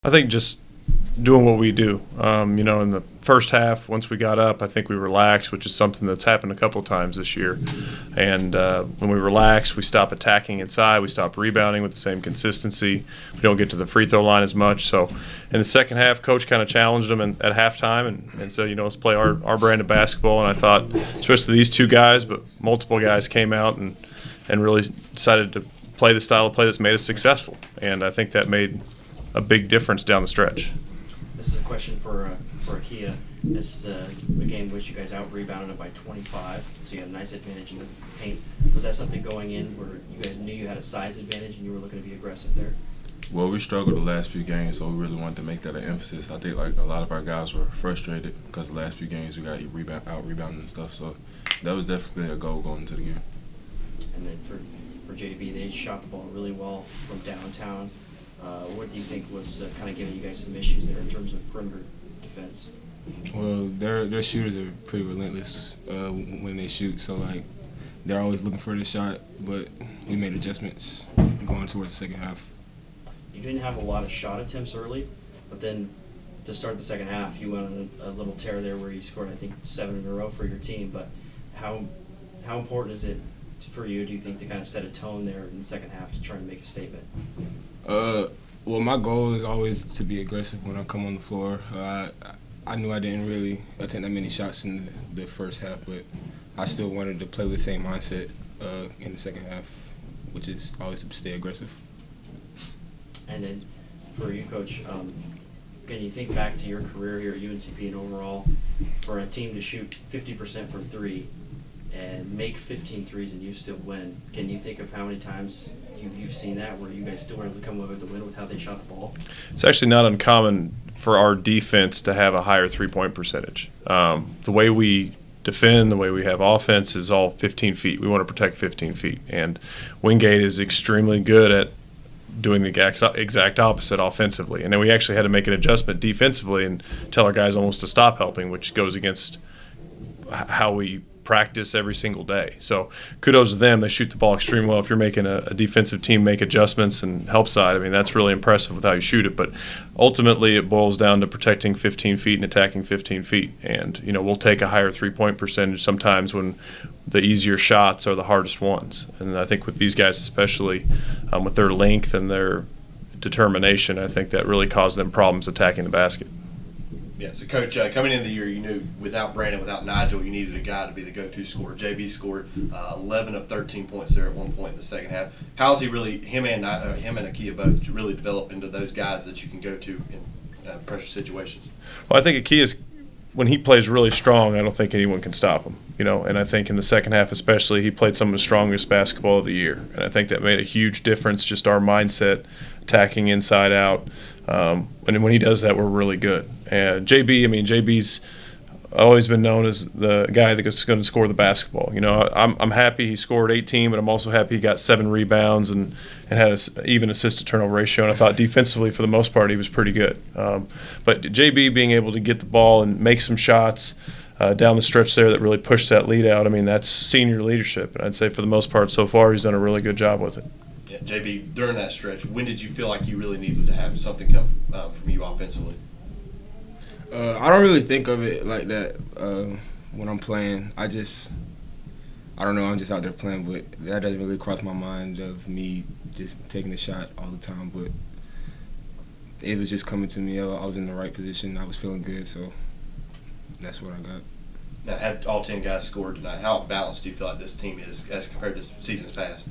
I think just doing what we do. In the first half, once we got up, I think we relaxed, which is something that's happened a couple of times this year. And when we relax, we stop attacking inside. We stop rebounding with the same consistency. We don't get to the free throw line as much. So in the second half, Coach kind of challenged them at halftime and said, let's play our brand of basketball. And I thought, especially these two guys, but multiple guys came out and really decided to play the style of play that's made us successful. And I think that made a big difference down the stretch. This is a question for Akia. This is a game in which you guys out-rebounded by 25, so you had a nice advantage in the paint. Was that something going in where you guys knew you had a size advantage and you were looking to be aggressive there? Well, we struggled the last few games, so we really wanted to make that an emphasis. I think a lot of our guys were frustrated because the last few games we got out-rebounded and stuff, so that was definitely a goal going into the game. And then for JB, they shot the ball really well from downtown. What do you think was kind of giving you guys some issues there in terms of perimeter defense? Well, their shooters are pretty relentless when they shoot, so they're always looking for the shot. But we made adjustments going towards the second half. You didn't have a lot of shot attempts early, but then to start the second half, you went on a little tear there where you scored, I think, 7 in a row for your team. But how important is it for you, do you think, to kind of set a tone there in the second half to try and make a statement? Well, my goal is always to be aggressive when I come on the floor. I knew I didn't really attempt that many shots in the first half, but I still wanted to play with the same mindset in the second half, which is always to stay aggressive. And then for you, Coach, can you think back to your career here at UNCP and overall, for a team to shoot 50% from three and make 15 threes and you still win, can you think of how many times you've seen that where you guys still were able to come away with the win with how they shot the ball? It's actually not uncommon for our defense to have a higher three-point percentage. The way we defend, the way we have offense is all 15 feet. We want to protect 15 feet. And Wingate is extremely good at doing the exact opposite offensively. And then we actually had to make an adjustment defensively and tell our guys almost to stop helping, which goes against how we practice every single day. So kudos to them. They shoot the ball extremely well. If you're making a defensive team make adjustments and help side, that's really impressive with how you shoot it. But ultimately it boils down to protecting 15 feet and attacking 15 feet. And, we'll take a higher three-point percentage sometimes when the easier shots are the hardest ones. And I think with these guys especially, with their length and their determination, I think that really caused them problems attacking the basket. Yeah, so Coach, coming into the year, you knew without Brandon, without Nigel, you needed a guy to be the go-to scorer. JB scored 11 of 13 points there at one point in the second half. How's he really, him and Akia both, to really develop into those guys that you can go to in pressure situations? Well, I think Akia's, when he plays really strong, I don't think anyone can stop him. And I think in the second half especially, he played some of the strongest basketball of the year. And I think that made a huge difference, just our mindset, attacking inside out. And when he does that, we're really good. And JB's always been known as the guy that's going to score the basketball. I'm happy he scored 18, but I'm also happy he got 7 rebounds and had an even assist-to-turnover ratio. And I thought defensively, for the most part, he was pretty good. But JB being able to get the ball and make some shots down the stretch there that really pushed that lead out, that's senior leadership. And I'd say for the most part so far, he's done a really good job with it. Yeah, JB, during that stretch, when did you feel like you really needed to have something come from you offensively? I don't really think of it like that when I'm playing. I don't know, I'm just out there playing, but that doesn't really cross my mind of me just taking a shot all the time. But it was just coming to me. I was in the right position. I was feeling good, so that's what I got. Now, had all 10 guys scored tonight, how balanced do you feel like this team is as compared to seasons past?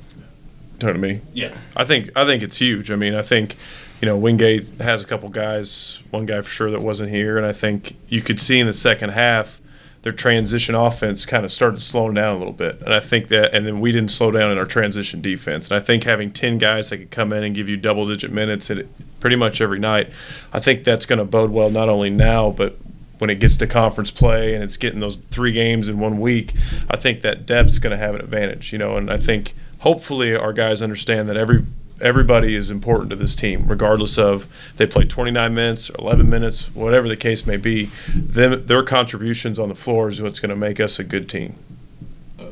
Talking to me? Yeah. I think it's huge. I think, Wingate has a couple guys, one guy for sure that wasn't here, and I think you could see in the second half their transition offense kind of started slowing down a little bit. And I think that, and then we didn't slow down in our transition defense. And I think having 10 guys that could come in and give you double-digit minutes pretty much every night, I think that's going to bode well not only now, but when it gets to conference play and it's getting those 3 games in 1 week, I think that depth's going to have an advantage, and I think hopefully our guys understand that everybody is important to this team, regardless of if they play 29 minutes or 11 minutes, whatever the case may be. Their contributions on the floor is what's going to make us a good team.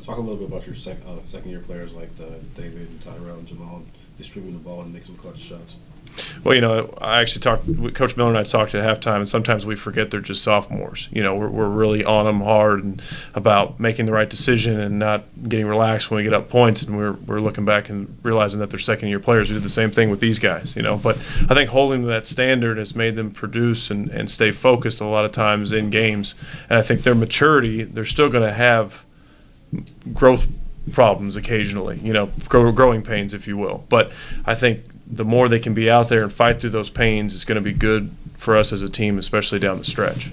Talk a little bit about your second-year players like David and Tyrell and Jamal. distributing the ball and make some clutch shots. Well, I actually Coach Miller and I talked at halftime, and sometimes we forget they're just sophomores. We're really on them hard and about making the right decision and not getting relaxed when we get up points, and we're looking back and realizing that they're second-year players. We did the same thing with these guys, But I think holding to that standard has made them produce and stay focused a lot of times in games. And I think their maturity, they're still going to have growth problems occasionally, growing pains, if you will. But I think the more they can be out there and fight through those pains is going to be good for us as a team, especially down the stretch.